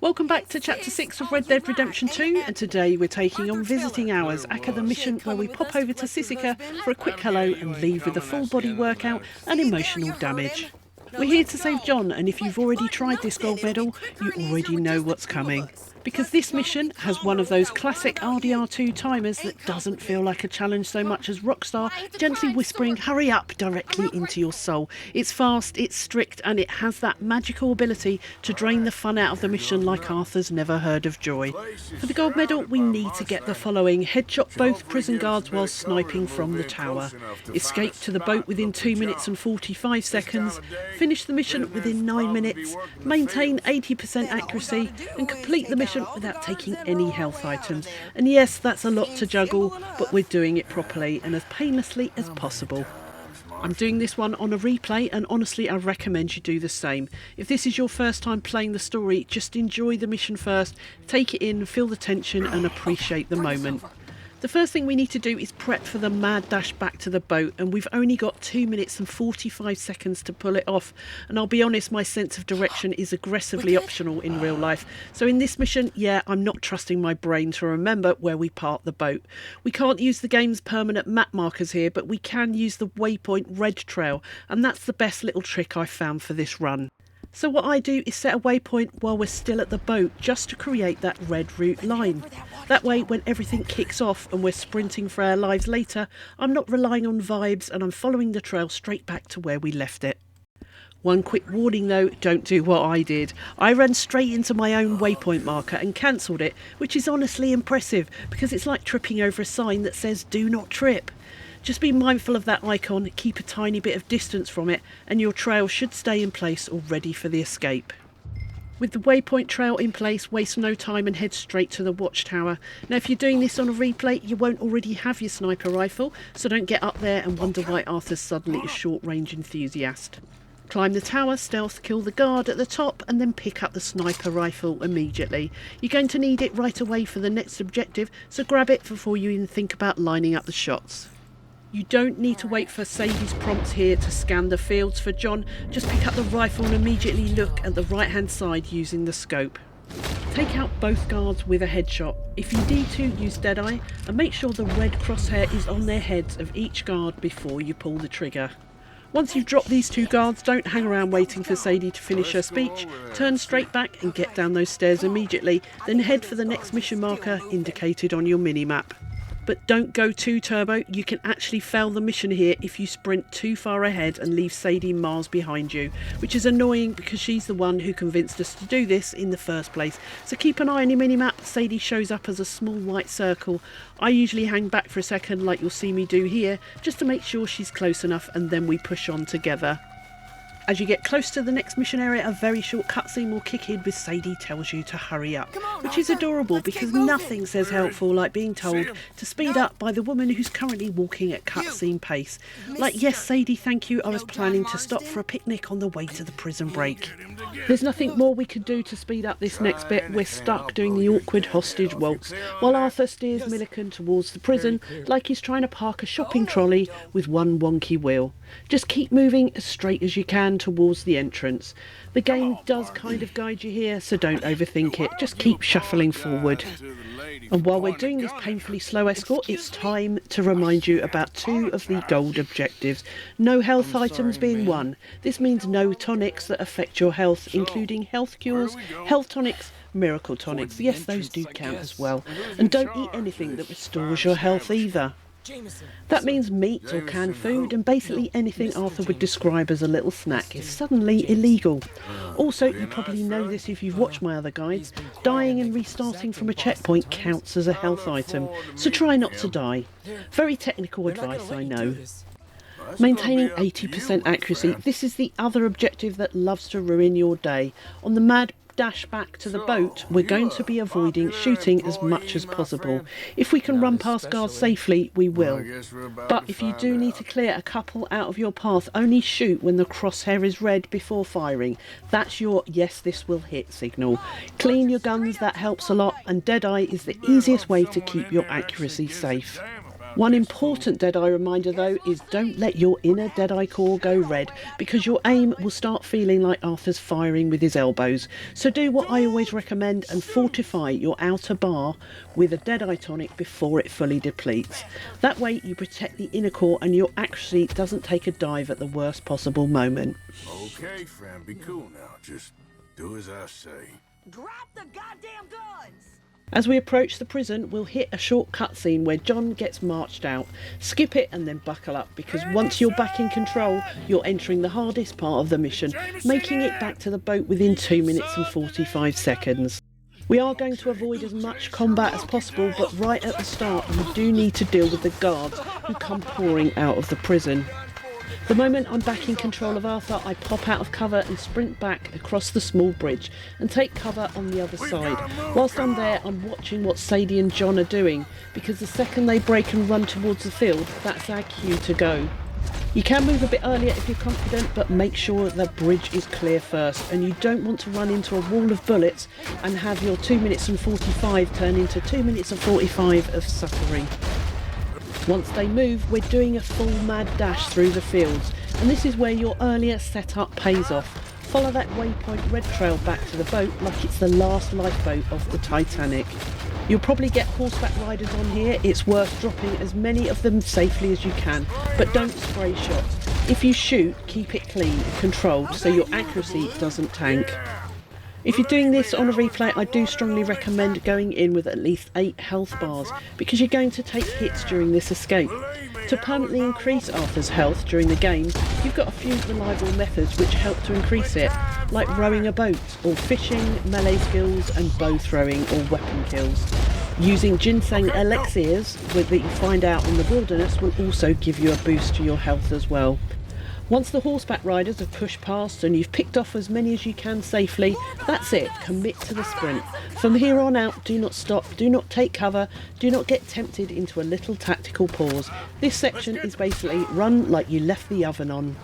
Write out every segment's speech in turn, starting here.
Welcome back to Chapter 6 of Red Dead Redemption 2, and today we're taking on Visiting Hours, aka the mission where we pop over to Sisika for a quick hello and leave with a full body workout and emotional damage. We're here to save John, and if you've already tried this gold medal, you already know what's coming. Because this mission has one of those classic RDR2 timers that doesn't feel like a challenge so much as Rockstar gently whispering "hurry up" directly into your soul. It's fast, it's strict, and it has that magical ability to drain the fun out of the mission like Arthur's never heard of joy. For the gold medal, we need to get the following: headshot both prison guards while sniping from the tower, escape to the boat within 2 minutes and 45 seconds, finish the mission within 9 minutes, maintain 80% accuracy, and complete the mission without taking any health items. And yes, that's a lot to juggle, but we're doing it properly and as painlessly as possible. I'm doing this one on a replay, and honestly I recommend you do the same. If this is your first time playing the story, just enjoy the mission first, take it in, feel the tension and appreciate the moment. The first thing we need to do is prep for the mad dash back to the boat, and we've only got 2 minutes and 45 seconds to pull it off. And I'll be honest, my sense of direction is aggressively optional in real life. So in this mission, yeah, I'm not trusting my brain to remember where we park the boat. We can't use the game's permanent map markers here, but we can use the waypoint red trail, and that's the best little trick I've found for this run. So what I do is set a waypoint while we're still at the boat, just to create that red route line. That way, when everything kicks off and we're sprinting for our lives later, I'm not relying on vibes and I'm following the trail straight back to where we left it. One quick warning though, don't do what I did. I ran straight into my own waypoint marker and cancelled it, which is honestly impressive because it's like tripping over a sign that says "do not trip." Just be mindful of that icon, keep a tiny bit of distance from it, and your trail should stay in place or ready for the escape. With the waypoint trail in place, waste no time and head straight to the watchtower. Now if you're doing this on a replay, you won't already have your sniper rifle, so don't get up there and wonder why Arthur's suddenly a short range enthusiast. Climb the tower, stealth kill the guard at the top, and then pick up the sniper rifle immediately. You're going to need it right away for the next objective, so grab it before you even think about lining up the shots. You don't need to wait for Sadie's prompts here to scan the fields for John. Just pick up the rifle and immediately look at the right hand side using the scope. Take out both guards with a headshot. If you need to, use Deadeye and make sure the red crosshair is on their heads of each guard before you pull the trigger. Once you've dropped these two guards, don't hang around waiting for Sadie to finish her speech. Turn straight back and get down those stairs immediately, then head for the next mission marker indicated on your mini-map. But don't go too turbo, you can actually fail the mission here if you sprint too far ahead and leave Sadie miles behind you, which is annoying because she's the one who convinced us to do this in the first place. So keep an eye on your mini-map. Sadie shows up as a small white circle. I usually hang back for a second like you'll see me do here, just to make sure she's close enough, and then we push on together. As you get close to the next mission area, a very short cutscene will kick in with Sadie tells you to hurry up, which is adorable because nothing says helpful like being told to speed up by the woman who's currently walking at cutscene pace. Like, yes, Sadie, thank you, I was planning to stop for a picnic on the way to the prison break. There's nothing more we could do to speed up this next bit. We're stuck doing the awkward hostage waltz, while Arthur steers Milliken towards the prison like he's trying to park a shopping trolley with one wonky wheel. Just keep moving as straight as you can towards the entrance. The game does kind of guide you here, so don't overthink it. Just keep shuffling forward. And while we're doing this painfully slow escort, it's time to remind you about two of the gold objectives. No health items being one. This means no tonics that affect your health, including health cures, health tonics, miracle tonics. Yes, those do count as well. And don't eat anything that restores your health either. That means meat or canned food, and basically anything Arthur would describe as a little snack is suddenly illegal. Also, you probably know this if you've watched my other guides, dying and restarting from a checkpoint counts as a health item, so try not to die. Very technical advice, I know. Maintaining 80% accuracy, this is the other objective that loves to ruin your day. On the mad dash back to the boat, we're going to be avoiding shooting as much as possible. If we can run past guards safely, we will. But if you do need to clear a couple out of your path, only shoot when the crosshair is red before firing. That's your "yes, this will hit" signal. Clean your guns, that helps a lot, and Deadeye is the easiest way to keep your accuracy safe. One important Deadeye reminder though is don't let your inner Deadeye core go red, because your aim will start feeling like Arthur's firing with his elbows. So do what I always recommend and fortify your outer bar with a Deadeye tonic before it fully depletes. That way you protect the inner core and your accuracy doesn't take a dive at the worst possible moment. Okay, friend, be cool now. Just do as I say. Drop the goddamn guns! As we approach the prison, we'll hit a short cutscene where John gets marched out. Skip it and then buckle up, because once you're back in control, you're entering the hardest part of the mission, making it back to the boat within 2 minutes and 45 seconds. We are going to avoid as much combat as possible, but right at the start we do need to deal with the guards who come pouring out of the prison. The moment I'm back in control of Arthur, I pop out of cover and sprint back across the small bridge and take cover on the other side. Whilst I'm there, I'm watching what Sadie and John are doing, because the second they break and run towards the field, that's our cue to go. You can move a bit earlier if you're confident, but make sure the bridge is clear first, and you don't want to run into a wall of bullets and have your 2 minutes and 45 turn into 2 minutes and 45 of suffering. Once they move, we're doing a full mad dash through the fields, and this is where your earlier setup pays off. Follow that waypoint red trail back to the boat like it's the last lifeboat of the Titanic. You'll probably get horseback riders on here. It's worth dropping as many of them safely as you can, but don't spray shots. If you shoot, keep it clean and controlled so your accuracy doesn't tank. If you're doing this on a replay, I do strongly recommend going in with at least 8 health bars, because you're going to take hits during this escape. To permanently increase Arthur's health during the game, you've got a few reliable methods which help to increase it, like rowing a boat, or fishing, melee skills and bow throwing or weapon kills. Using ginseng elixirs that you find out in the wilderness will also give you a boost to your health as well. Once the horseback riders have pushed past and you've picked off as many as you can safely, that's it, commit to the sprint. From here on out, do not stop, do not take cover, do not get tempted into a little tactical pause. This section is basically run like you left the oven on.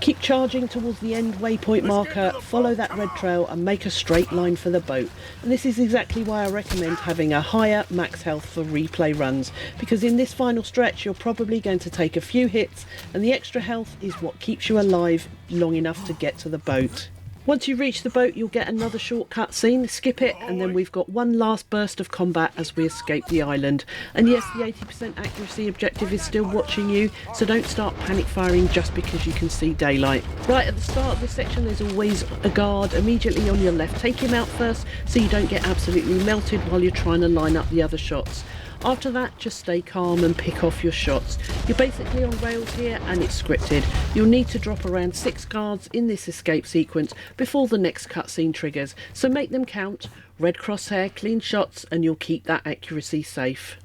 Keep charging towards the end waypoint marker, follow that red trail and make a straight line for the boat. And this is exactly why I recommend having a higher max health for replay runs, because in this final stretch you're probably going to take a few hits, and the extra health is what keeps you alive long enough to get to the boat. Once you reach the boat, you'll get another short cutscene, skip it, and then we've got one last burst of combat as we escape the island. And yes, the 80% accuracy objective is still watching you, so don't start panic firing just because you can see daylight. Right at the start of this section, there's always a guard immediately on your left. Take him out first so you don't get absolutely melted while you're trying to line up the other shots. After that, just stay calm and pick off your shots. You're basically on rails here and it's scripted. You'll need to drop around 6 guards in this escape sequence before the next cutscene triggers, so make them count. Red crosshair, clean shots, and you'll keep that accuracy safe.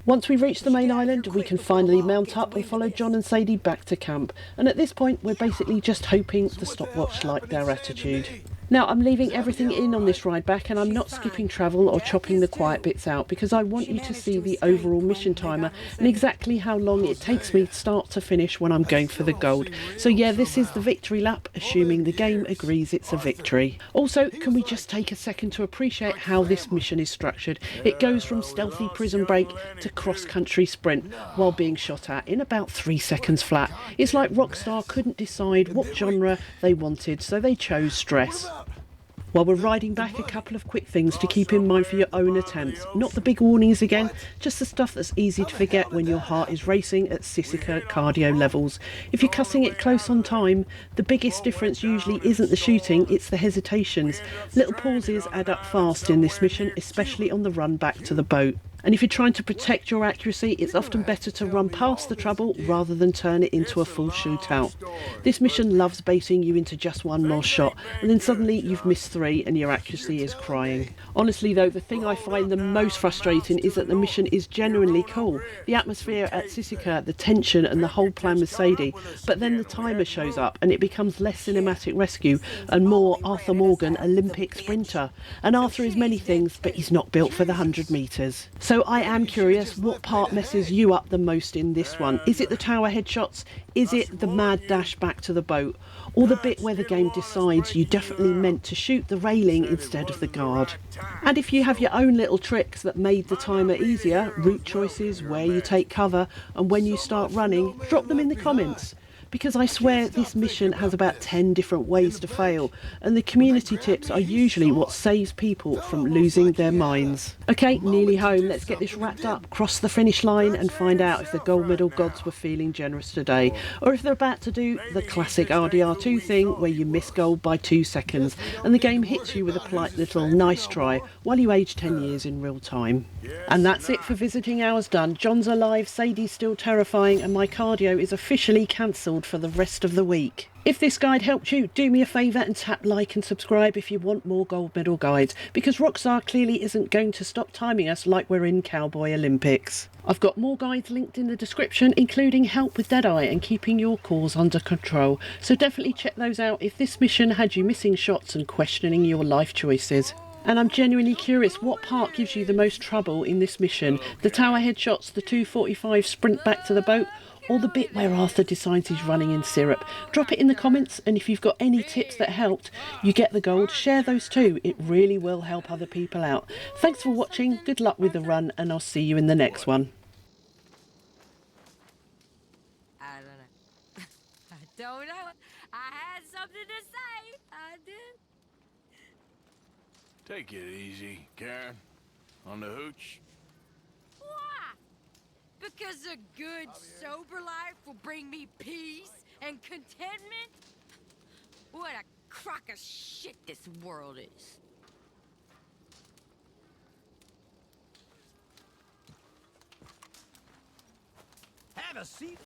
Once we reach the main island, we can finally mount up and follow John and Sadie back to camp, and at this point we're basically just hoping the stopwatch liked our attitude. Now, I'm leaving everything in on this ride back, and I'm not skipping travel or chopping the quiet bits out, because I want you to see the overall mission timer and exactly how long it takes me start to finish when I'm going for the gold. So yeah, this is the victory lap, assuming the game agrees it's a victory. Also, can we just take a second to appreciate how this mission is structured? It goes from stealthy prison break to cross-country sprint while being shot at in about 3 seconds flat. It's like Rockstar couldn't decide what genre they wanted, so they chose stress. While we're riding back, a couple of quick things to keep in mind for your own attempts. Not the big warnings again, just the stuff that's easy to forget when your heart is racing at Sissika cardio levels. If you're cutting it close on time, the biggest difference usually isn't the shooting, it's the hesitations. Little pauses add up fast in this mission, especially on the run back to the boat. And if you're trying to protect your accuracy, it's often better to run past the trouble rather than turn it into a full shootout. This mission loves baiting you into just one more shot, and then suddenly you've missed 3 and your accuracy is crying. Honestly though, the thing I find the most frustrating is that the mission is genuinely cool. The atmosphere at Sissika, the tension and the whole plan with Sadie, but then the timer shows up and it becomes less cinematic rescue and more Arthur Morgan Olympic sprinter. And Arthur is many things, but he's not built for the 100 metres. So I am curious, what part messes you up the most in this one? Is it the tower headshots? Is it the mad dash back to the boat? Or the bit where the game decides you definitely meant to shoot the railing instead of the guard? And if you have your own little tricks that made the timer easier, route choices, where you take cover, and when you start running, drop them in the comments. Because I swear this mission has about 10 different ways to fail, and the community tips are usually what saves people from losing their minds. Okay, nearly home. Let's get this wrapped up, cross the finish line, and find out if the gold medal gods were feeling generous today, or if they're about to do the classic RDR2 thing where you miss gold by 2 seconds and the game hits you with a polite little nice try while you age 10 years in real time. And that's it for visiting hours done. John's alive, Sadie's still terrifying, and my cardio is officially cancelled for the rest of the week. If this guide helped you, do me a favour and tap like and subscribe if you want more gold medal guides, because Rockstar clearly isn't going to stop timing us like we're in Cowboy Olympics. I've got more guides linked in the description, including help with Deadeye and keeping your cores under control, so definitely check those out if this mission had you missing shots and questioning your life choices. And I'm genuinely curious, what part gives you the most trouble in this mission? The tower headshots, the 2:45 sprint back to the boat, or the bit where Arthur decides he's running in syrup? Drop it in the comments, and if you've got any tips that helped you get the gold, share those too. It really will help other people out. Thanks for watching, good luck with the run, and I'll see you in the next one. I don't know. I had something to say. I did. Take it easy, Karen. On the hooch. Why? Because a good, sober life will bring me peace and contentment? What a crock of shit this world is. Have a seat.